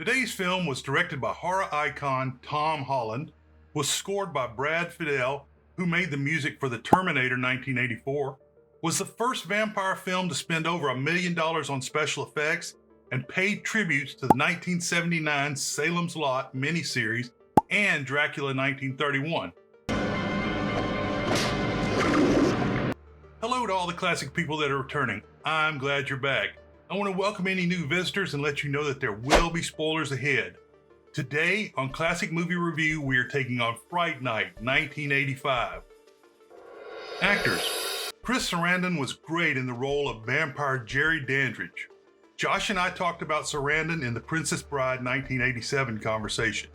Today's film was directed by horror icon Tom Holland, was scored by Brad Fiedel, who made the music for the Terminator 1984, was the first vampire film to spend over $1 million on special effects, and paid tributes to the 1979 Salem's Lot miniseries and Dracula 1931. Hello to all the classic people that are returning. I'm glad you're back. I want to welcome any new visitors and let you know that there will be spoilers ahead. Today on Classic Movie Review, we are taking on Fright Night 1985. Actors. Chris Sarandon was great in the role of vampire Jerry Dandridge. Josh and I talked about Sarandon in the Princess Bride 1987 conversation.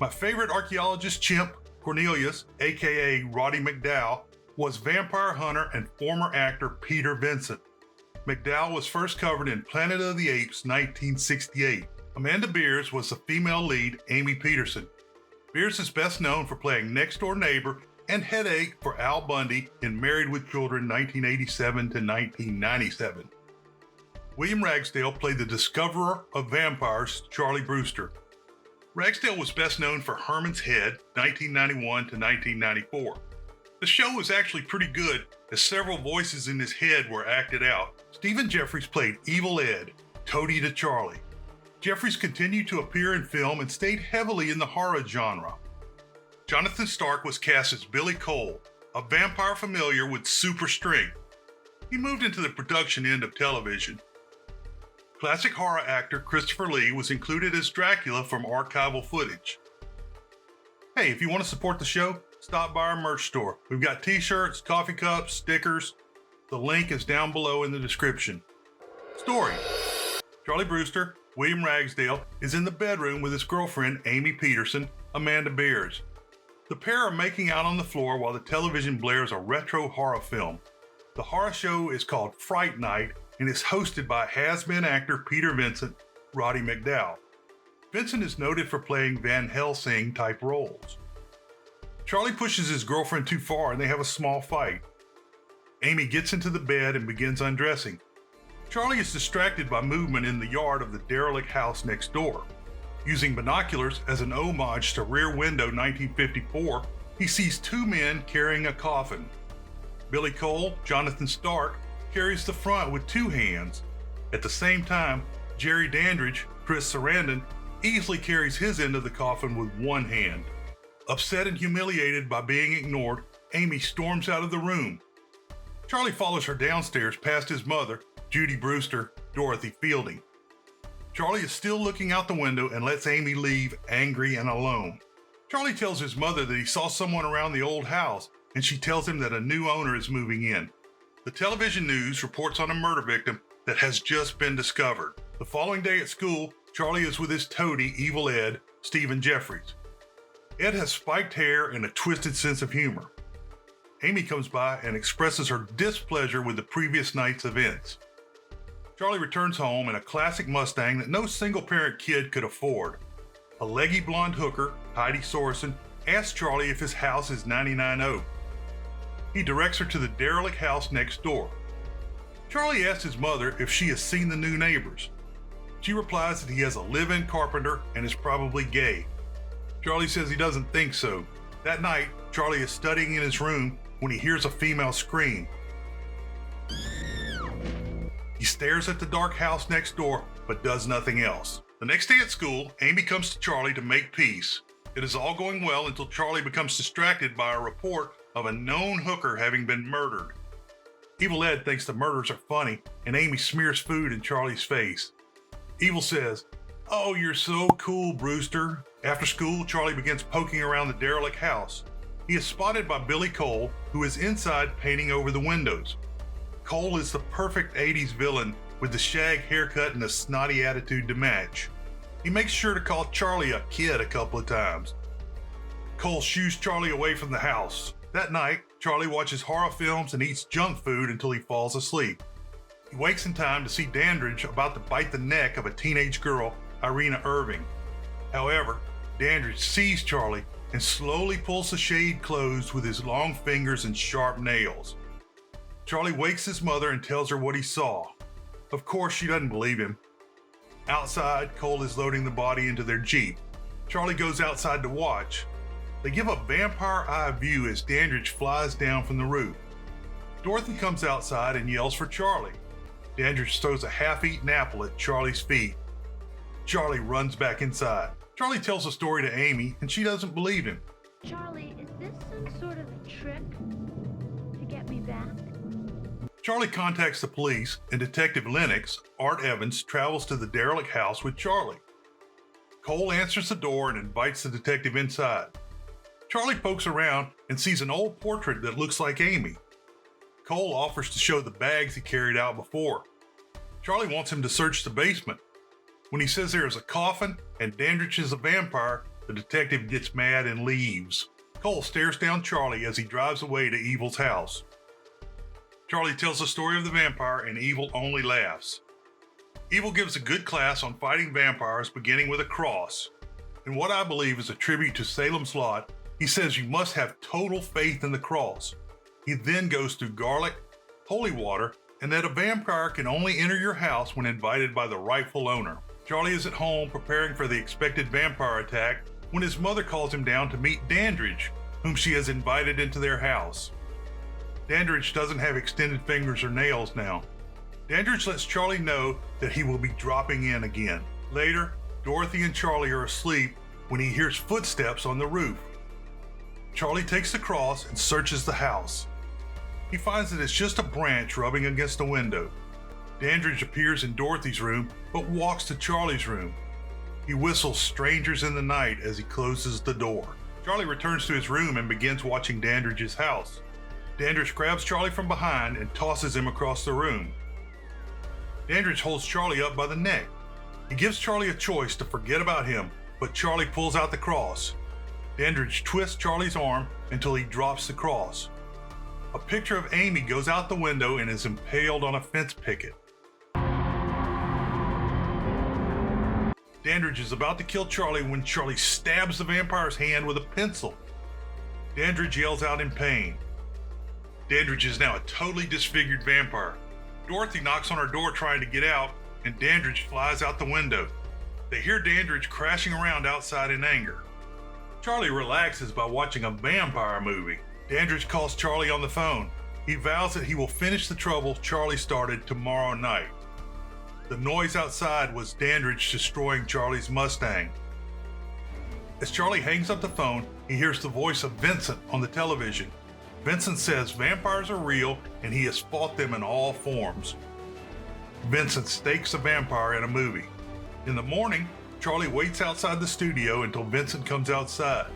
My favorite archaeologist chimp, Cornelius, aka Roddy McDowall, was vampire hunter and former actor Peter Vincent. McDowall was first covered in Planet of the Apes 1968. Amanda Bearse was the female lead, Amy Peterson. Bearse is best known for playing next-door neighbor and headache for Al Bundy in Married with Children 1987 to 1997. William Ragsdale played the discoverer of vampires, Charlie Brewster. Ragsdale was best known for Herman's Head 1991 to 1994. The show was actually pretty good, as several voices in his head were acted out. Stephen Geoffreys played Evil Ed, Toady to Charlie. Geoffreys continued to appear in film and stayed heavily in the horror genre. Jonathan Stark was cast as Billy Cole, a vampire familiar with super strength. He moved into the production end of television. Classic horror actor Christopher Lee was included as Dracula from archival footage. Hey, if you want to support the show, stop by our merch store. We've got t-shirts, coffee cups, stickers. The link is down below in the description. Story. Charlie Brewster, William Ragsdale, is in the bedroom with his girlfriend, Amy Peterson, Amanda Bearse. The pair are making out on the floor while the television blares a retro horror film. The horror show is called Fright Night and is hosted by has-been actor Peter Vincent, Roddy McDowall. Vincent is noted for playing Van Helsing-type roles. Charlie pushes his girlfriend too far and they have a small fight. Amy gets into the bed and begins undressing. Charlie is distracted by movement in the yard of the derelict house next door. Using binoculars as an homage to Rear Window 1954, he sees two men carrying a coffin. Billy Cole, Jonathan Stark, carries the front with two hands. At the same time, Jerry Dandridge, Chris Sarandon, easily carries his end of the coffin with one hand. Upset and humiliated by being ignored, Amy storms out of the room. Charlie follows her downstairs past his mother, Judy Brewster, Dorothy Fielding. Charlie is still looking out the window and lets Amy leave angry and alone. Charlie tells his mother that he saw someone around the old house, and she tells him that a new owner is moving in. The television news reports on a murder victim that has just been discovered. The following day at school, Charlie is with his toady, Evil Ed, Stephen Geoffreys. Ed has spiked hair and a twisted sense of humor. Amy comes by and expresses her displeasure with the previous night's events. Charlie returns home in a classic Mustang that no single-parent kid could afford. A leggy blonde hooker, Heidi Sorensen, asks Charlie if his house is 99 Oak. He directs her to the derelict house next door. Charlie asks his mother if she has seen the new neighbors. She replies that he has a live-in carpenter and is probably gay. Charlie says he doesn't think so. That night, Charlie is studying in his room when he hears a female scream. He stares at the dark house next door, but does nothing else. The next day at school, Amy comes to Charlie to make peace. It is all going well until Charlie becomes distracted by a report of a known hooker having been murdered. Evil Ed thinks the murders are funny, and Amy smears food in Charlie's face. Evil says, "Oh, you're so cool, Brewster." After school, Charlie begins poking around the derelict house. He is spotted by Billy Cole, who is inside painting over the windows. Cole is the perfect 80s villain with the shag haircut and a snotty attitude to match. He makes sure to call Charlie a kid a couple of times. Cole shoos Charlie away from the house. That night, Charlie watches horror films and eats junk food until he falls asleep. He wakes in time to see Dandridge about to bite the neck of a teenage girl, Irina Irving. However, Dandridge sees Charlie and slowly pulls the shade closed with his long fingers and sharp nails. Charlie wakes his mother and tells her what he saw. Of course, she doesn't believe him. Outside, Cole is loading the body into their Jeep. Charlie goes outside to watch. They give a vampire eye view as Dandridge flies down from the roof. Dorothy comes outside and yells for Charlie. Dandridge throws a half-eaten apple at Charlie's feet. Charlie runs back inside. Charlie tells the story to Amy, and she doesn't believe him. Charlie, is this some sort of a trick to get me back? Charlie contacts the police, and Detective Lennox, Art Evans, travels to the derelict house with Charlie. Cole answers the door and invites the detective inside. Charlie pokes around and sees an old portrait that looks like Amy. Cole offers to show the bags he carried out before. Charlie wants him to search the basement. When he says there is a coffin and Dandridge is a vampire, the detective gets mad and leaves. Cole stares down Charlie as he drives away to Evil's house. Charlie tells the story of the vampire and Evil only laughs. Evil gives a good class on fighting vampires, beginning with a cross. In what I believe is a tribute to Salem's Lot, he says you must have total faith in the cross. He then goes through garlic, holy water, and that a vampire can only enter your house when invited by the rightful owner. Charlie is at home preparing for the expected vampire attack when his mother calls him down to meet Dandridge, whom she has invited into their house. Dandridge doesn't have extended fingers or nails now. Dandridge lets Charlie know that he will be dropping in again. Later, Dorothy and Charlie are asleep when he hears footsteps on the roof. Charlie takes the cross and searches the house. He finds that it's just a branch rubbing against a window. Dandridge appears in Dorothy's room, but walks to Charlie's room. He whistles Strangers in the Night as he closes the door. Charlie returns to his room and begins watching Dandridge's house. Dandridge grabs Charlie from behind and tosses him across the room. Dandridge holds Charlie up by the neck. He gives Charlie a choice to forget about him, but Charlie pulls out the cross. Dandridge twists Charlie's arm until he drops the cross. A picture of Amy goes out the window and is impaled on a fence picket. Dandridge is about to kill Charlie when Charlie stabs the vampire's hand with a pencil. Dandridge yells out in pain. Dandridge is now a totally disfigured vampire. Dorothy knocks on her door trying to get out, and Dandridge flies out the window. They hear Dandridge crashing around outside in anger. Charlie relaxes by watching a vampire movie. Dandridge calls Charlie on the phone. He vows that he will finish the trouble Charlie started tomorrow night. The noise outside was Dandridge destroying Charlie's Mustang. As Charlie hangs up the phone, he hears the voice of Vincent on the television. Vincent says vampires are real and he has fought them in all forms. Vincent stakes a vampire in a movie. In the morning, Charlie waits outside the studio until Vincent comes outside.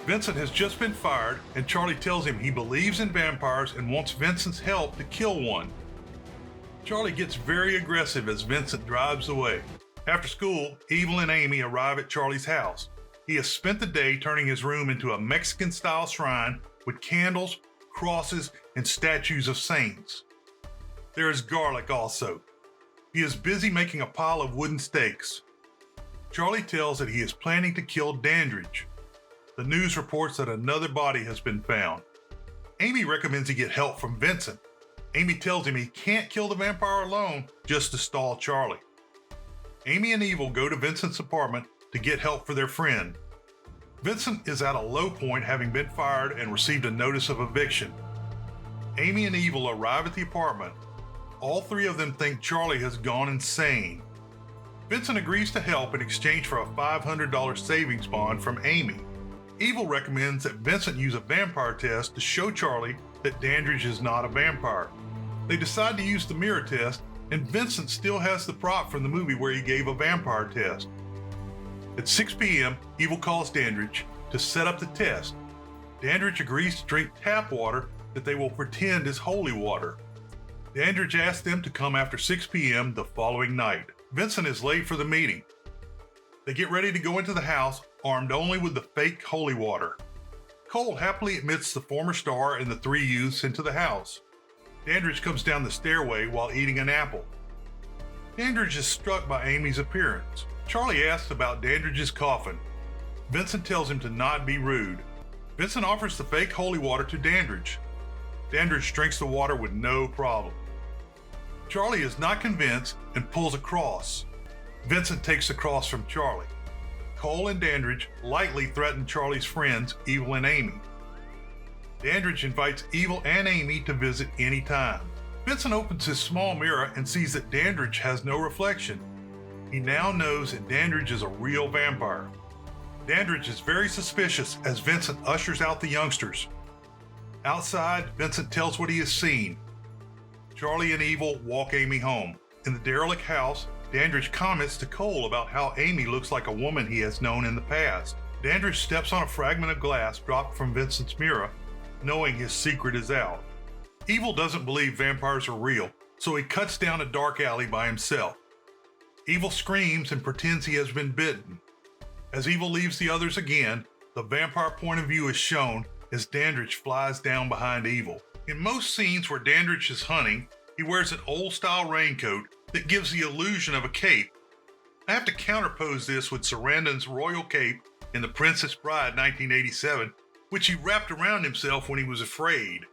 Vincent has just been fired, and Charlie tells him he believes in vampires and wants Vincent's help to kill one. Charlie gets very aggressive as Vincent drives away. After school, Evil and Amy arrive at Charlie's house. He has spent the day turning his room into a Mexican-style shrine with candles, crosses, and statues of saints. There is garlic also. He is busy making a pile of wooden stakes. Charlie tells that he is planning to kill Dandridge. The news reports that another body has been found. Amy recommends he get help from Vincent. Amy tells him he can't kill the vampire alone just to stall Charlie. Amy and Evil go to Vincent's apartment to get help for their friend. Vincent is at a low point, having been fired and received a notice of eviction. Amy and Evil arrive at the apartment. All three of them think Charlie has gone insane. Vincent agrees to help in exchange for a $500 savings bond from Amy. Evil recommends that Vincent use a vampire test to show Charlie that Dandridge is not a vampire. They decide to use the mirror test, and Vincent still has the prop from the movie where he gave a vampire test. At 6 p.m., Evil calls Dandridge to set up the test. Dandridge agrees to drink tap water that they will pretend is holy water. Dandridge asks them to come after 6 p.m. the following night. Vincent is late for the meeting. They get ready to go into the house, armed only with the fake holy water. Cole happily admits the former star and the three youths into the house. Dandridge comes down the stairway while eating an apple. Dandridge is struck by Amy's appearance. Charlie asks about Dandridge's coffin. Vincent tells him to not be rude. Vincent offers the fake holy water to Dandridge. Dandridge drinks the water with no problem. Charlie is not convinced and pulls a cross. Vincent takes the cross from Charlie. Cole and Dandridge lightly threaten Charlie's friends, Evil and Amy. Dandridge invites Evil and Amy to visit anytime. Vincent opens his small mirror and sees that Dandridge has no reflection. He now knows that Dandridge is a real vampire. Dandridge is very suspicious as Vincent ushers out the youngsters. Outside, Vincent tells what he has seen. Charlie and Evil walk Amy home. In the derelict house, Dandridge comments to Cole about how Amy looks like a woman he has known in the past. Dandridge steps on a fragment of glass dropped from Vincent's mirror, knowing his secret is out. Evil doesn't believe vampires are real, so he cuts down a dark alley by himself. Evil screams and pretends he has been bitten. As Evil leaves the others again, the vampire point of view is shown as Dandridge flies down behind Evil. In most scenes where Dandridge is hunting, he wears an old-style raincoat that gives the illusion of a cape. I have to counterpose this with Sarandon's royal cape in The Princess Bride 1987, which he wrapped around himself when he was afraid.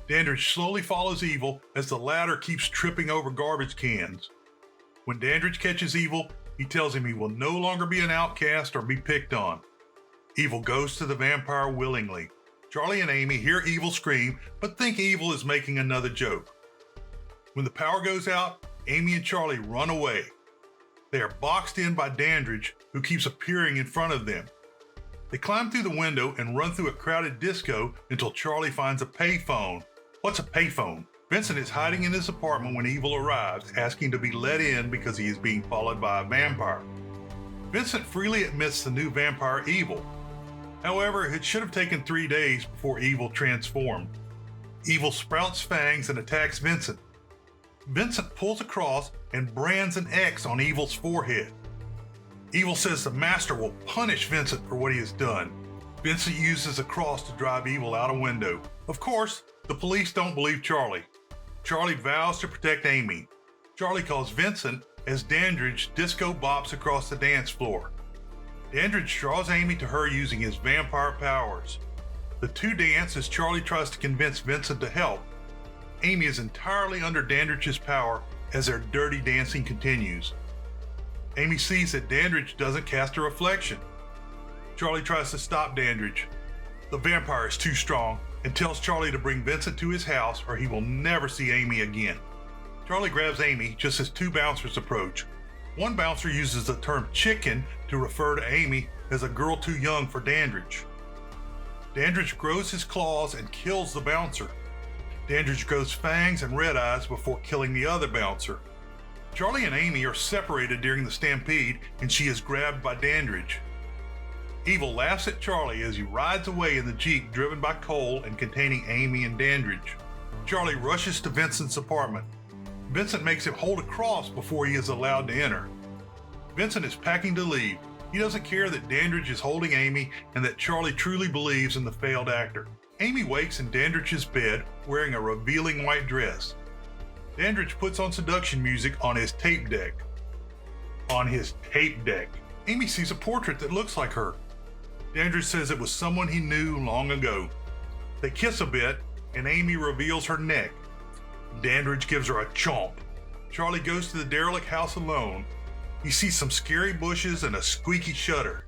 Dandridge slowly follows Evil as the latter keeps tripping over garbage cans. When Dandridge catches Evil, he tells him he will no longer be an outcast or be picked on. Evil goes to the vampire willingly. Charlie and Amy hear Evil scream, but think Evil is making another joke. When the power goes out, Amy and Charlie run away. They are boxed in by Dandridge, who keeps appearing in front of them. They climb through the window and run through a crowded disco until Charlie finds a payphone. What's a payphone? Vincent is hiding in his apartment when Evil arrives, asking to be let in because he is being followed by a vampire. Vincent freely admits the new vampire Evil. However, it should have taken 3 days before Evil transformed. Evil sprouts fangs and attacks Vincent. Vincent pulls a cross and brands an X on Evil's forehead. Evil says the master will punish Vincent for what he has done. Vincent uses a cross to drive Evil out a window. Of course, the police don't believe Charlie. Charlie vows to protect Amy. Charlie calls Vincent as Dandridge disco bops across the dance floor. Dandridge draws Amy to her using his vampire powers. The two dance as Charlie tries to convince Vincent to help. Amy is entirely under Dandridge's power as their dirty dancing continues. Amy sees that Dandridge doesn't cast a reflection. Charlie tries to stop Dandridge. The vampire is too strong and tells Charlie to bring Vincent to his house or he will never see Amy again. Charlie grabs Amy just as two bouncers approach. One bouncer uses the term chicken to refer to Amy as a girl too young for Dandridge. Dandridge grows his claws and kills the bouncer. Dandridge grows fangs and red eyes before killing the other bouncer. Charlie and Amy are separated during the stampede and she is grabbed by Dandridge. Evil laughs at Charlie as he rides away in the Jeep driven by Cole and containing Amy and Dandridge. Charlie rushes to Vincent's apartment. Vincent makes him hold a cross before he is allowed to enter. Vincent is packing to leave. He doesn't care that Dandridge is holding Amy and that Charlie truly believes in the failed actor. Amy wakes in Dandridge's bed wearing a revealing white dress. Dandridge puts on seduction music on his tape deck. Amy sees a portrait that looks like her. Dandridge says it was someone he knew long ago. They kiss a bit and Amy reveals her neck. Dandridge gives her a chomp. Charlie goes to the derelict house alone. He sees some scary bushes and a squeaky shutter.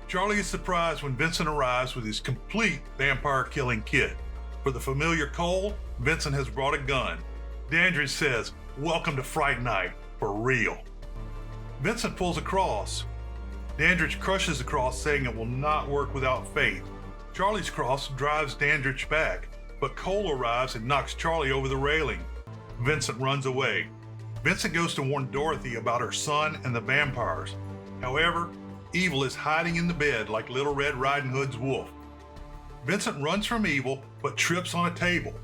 Charlie is surprised when Vincent arrives with his complete vampire killing kit. For the familiar Cole, Vincent has brought a gun. Dandridge says, "Welcome to Fright Night, for real." Vincent pulls a cross. Dandridge crushes the cross, saying it will not work without faith. Charlie's cross drives Dandridge back, but Cole arrives and knocks Charlie over the railing. Vincent runs away. Vincent goes to warn Dorothy about her son and the vampires. However, Evil is hiding in the bed like Little Red Riding Hood's wolf. Vincent runs from Evil, but trips on a table.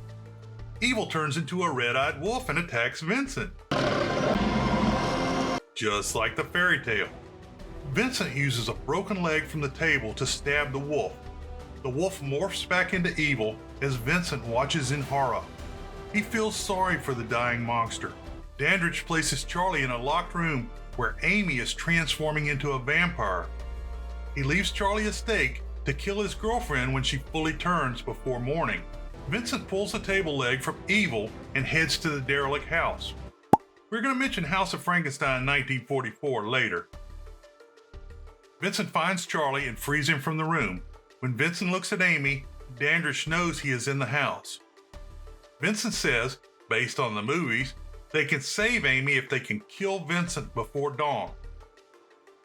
Evil turns into a red-eyed wolf and attacks Vincent. Just like the fairy tale. Vincent uses a broken leg from the table to stab the wolf. The wolf morphs back into Evil as Vincent watches in horror. He feels sorry for the dying monster. Dandridge places Charlie in a locked room where Amy is transforming into a vampire. He leaves Charlie a steak to kill his girlfriend when she fully turns before morning. Vincent pulls the table leg from Evil and heads to the derelict house. We're going to mention House of Frankenstein 1944 later. Vincent finds Charlie and frees him from the room. When Vincent looks at Amy, Dandridge knows he is in the house. Vincent says, based on the movies, they can save Amy if they can kill Vincent before dawn.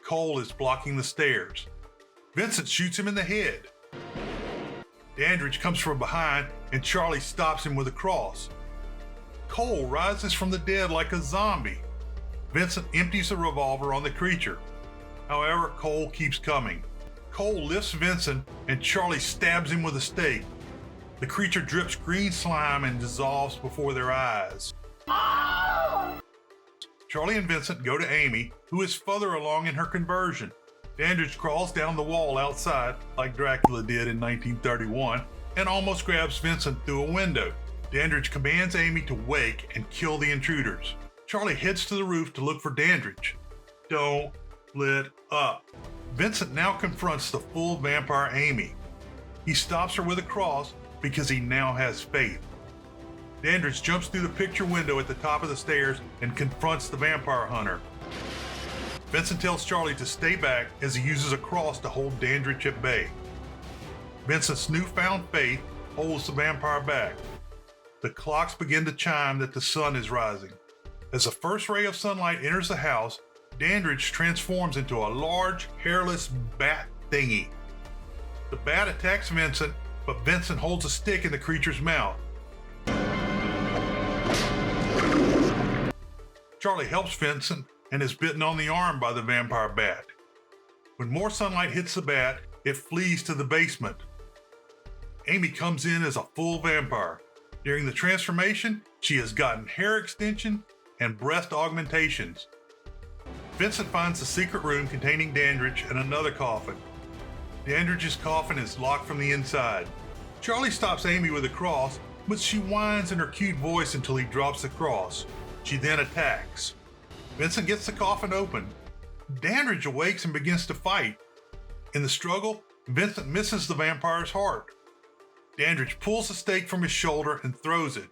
Cole is blocking the stairs. Vincent shoots him in the head. Dandridge comes from behind and Charlie stops him with a cross. Cole rises from the dead like a zombie. Vincent empties a revolver on the creature. However, Cole keeps coming. Cole lifts Vincent and Charlie stabs him with a stake. The creature drips green slime and dissolves before their eyes. Charlie and Vincent go to Amy, who is further along in her conversion. Dandridge crawls down the wall outside, like Dracula did in 1931, and almost grabs Vincent through a window. Dandridge commands Amy to wake and kill the intruders. Charlie heads to the roof to look for Dandridge. Don't let up. Vincent now confronts the full vampire Amy. He stops her with a cross because he now has faith. Dandridge jumps through the picture window at the top of the stairs and confronts the vampire hunter. Vincent tells Charlie to stay back as he uses a cross to hold Dandridge at bay. Vincent's newfound faith holds the vampire back. The clocks begin to chime that the sun is rising. As the first ray of sunlight enters the house, Dandridge transforms into a large, hairless bat thingy. The bat attacks Vincent, but Vincent holds a stick in the creature's mouth. Charlie helps Vincent and is bitten on the arm by the vampire bat. When more sunlight hits the bat, it flees to the basement. Amy comes in as a full vampire. During the transformation, she has gotten hair extension and breast augmentations. Vincent finds a secret room containing Dandridge and another coffin. Dandridge's coffin is locked from the inside. Charlie stops Amy with a cross, but she whines in her cute voice until he drops the cross. She then attacks. Vincent gets the coffin open. Dandridge awakes and begins to fight. In the struggle, Vincent misses the vampire's heart. Dandridge pulls the stake from his shoulder and throws it.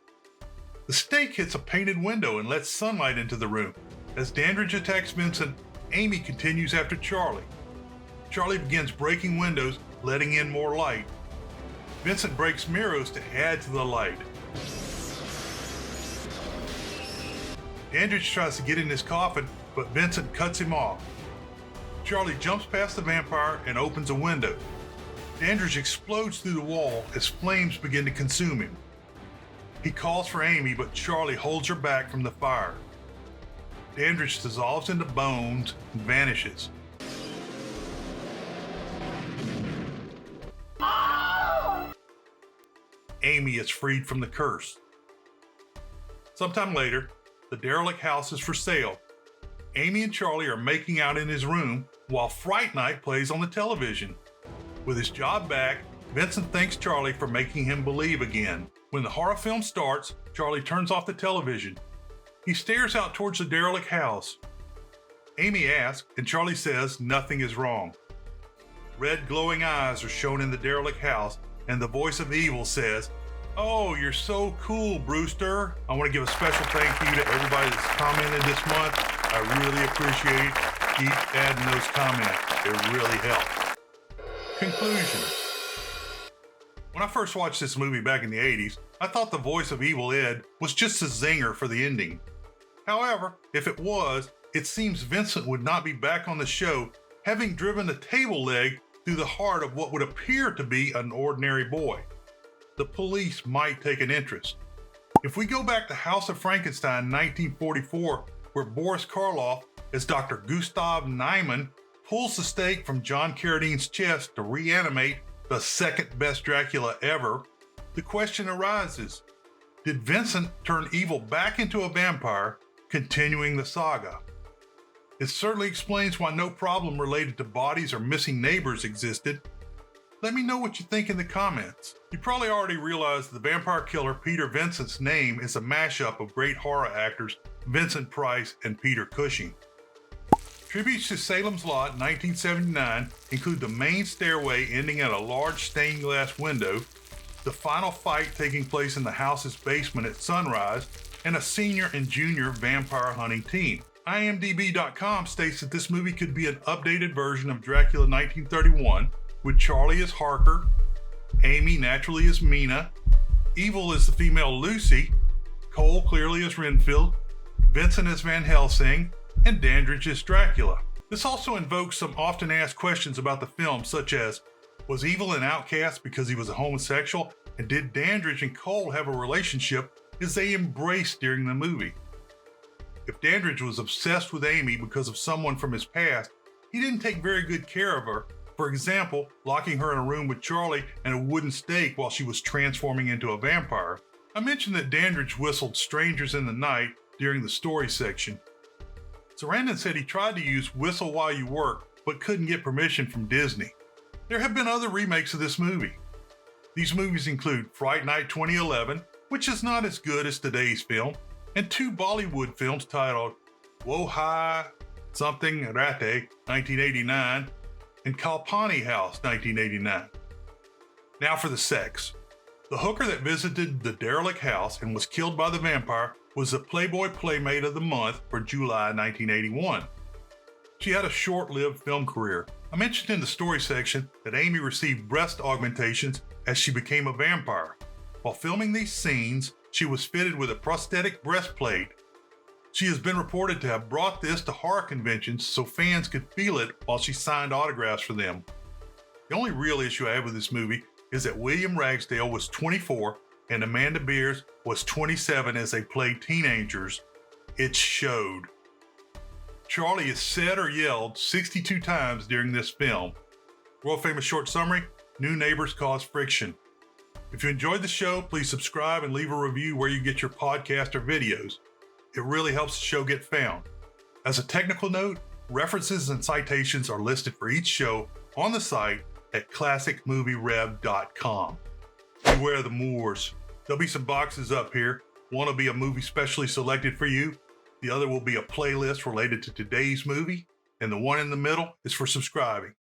The stake hits a painted window and lets sunlight into the room. As Dandridge attacks Vincent, Amy continues after Charlie. Charlie begins breaking windows, letting in more light. Vincent breaks mirrors to add to the light. Dandridge tries to get in his coffin, but Vincent cuts him off. Charlie jumps past the vampire and opens a window. Dandridge explodes through the wall as flames begin to consume him. He calls for Amy, but Charlie holds her back from the fire. Dandridge dissolves into bones and vanishes. Amy is freed from the curse. Sometime later, the derelict house is for sale. Amy and Charlie are making out in his room while Fright Night plays on the television. With his job back, Vincent thanks Charlie for making him believe again. When the horror film starts, Charlie turns off the television. He stares out towards the derelict house. Amy asks, and Charlie says nothing is wrong. Red glowing eyes are shown in the derelict house, and the voice of evil says, "Oh, you're so cool, Brewster." I want to give a special thank you to everybody that's commented this month. I really appreciate it. Keep adding those comments. It really helps. Conclusion. When I first watched this movie back in the 80s, I thought the voice of Evil Ed was just a zinger for the ending. However, if it was, it seems Vincent would not be back on the show, having driven a table leg through the heart of what would appear to be an ordinary boy. The police might take an interest. If we go back to House of Frankenstein 1944, where Boris Karloff, as Dr. Gustav Niemann, pulls the stake from John Carradine's chest to reanimate the second best Dracula ever, the question arises, did Vincent turn evil back into a vampire, continuing the saga? It certainly explains why no problem related to bodies or missing neighbors existed. Let me know what you think in the comments. You probably already realized the vampire killer Peter Vincent's name is a mashup of great horror actors Vincent Price and Peter Cushing. Tributes to Salem's Lot 1979 include the main stairway ending at a large stained glass window, the final fight taking place in the house's basement at sunrise, and a senior and junior vampire hunting team. IMDb.com states that this movie could be an updated version of Dracula 1931, with Charlie as Harker, Amy naturally as Mina, Evil as the female Lucy, Cole clearly as Renfield, Vincent as Van Helsing, and Dandridge as Dracula. This also invokes some often asked questions about the film, such as, was Evil an outcast because he was a homosexual, and did Dandridge and Cole have a relationship as they embraced during the movie? If Dandridge was obsessed with Amy because of someone from his past, he didn't take very good care of her, for example, locking her in a room with Charlie and a wooden stake while she was transforming into a vampire. I mentioned that Dandridge whistled Strangers in the Night during the story section. Sarandon said he tried to use Whistle While You Work, but couldn't get permission from Disney. There have been other remakes of this movie. These movies include Fright Night 2011, which is not as good as today's film, and two Bollywood films titled Wo Hai Something Rate 1989 and Kalpani House 1989. Now for the sex. The hooker that visited the derelict house and was killed by the vampire was the Playboy Playmate of the Month for July 1981. She had a short-lived film career. I mentioned in the story section that Amy received breast augmentations as she became a vampire. While filming these scenes, she was fitted with a prosthetic breastplate. She has been reported to have brought this to horror conventions so fans could feel it while she signed autographs for them. The only real issue I have with this movie is that William Ragsdale was 24 and Amanda Bearse was 27 as they played teenagers. It showed. Charlie is said or yelled 62 times during this film. World famous short summary: new neighbors cause friction. If you enjoyed the show, please subscribe and leave a review where you get your podcast or videos. It really helps the show get found. As a technical note, references and citations are listed for each show on the site at classicmovierev.com. Beware the Moors. There'll be some boxes up here. One will be a movie specially selected for you. The other will be a playlist related to today's movie. And the one in the middle is for subscribing.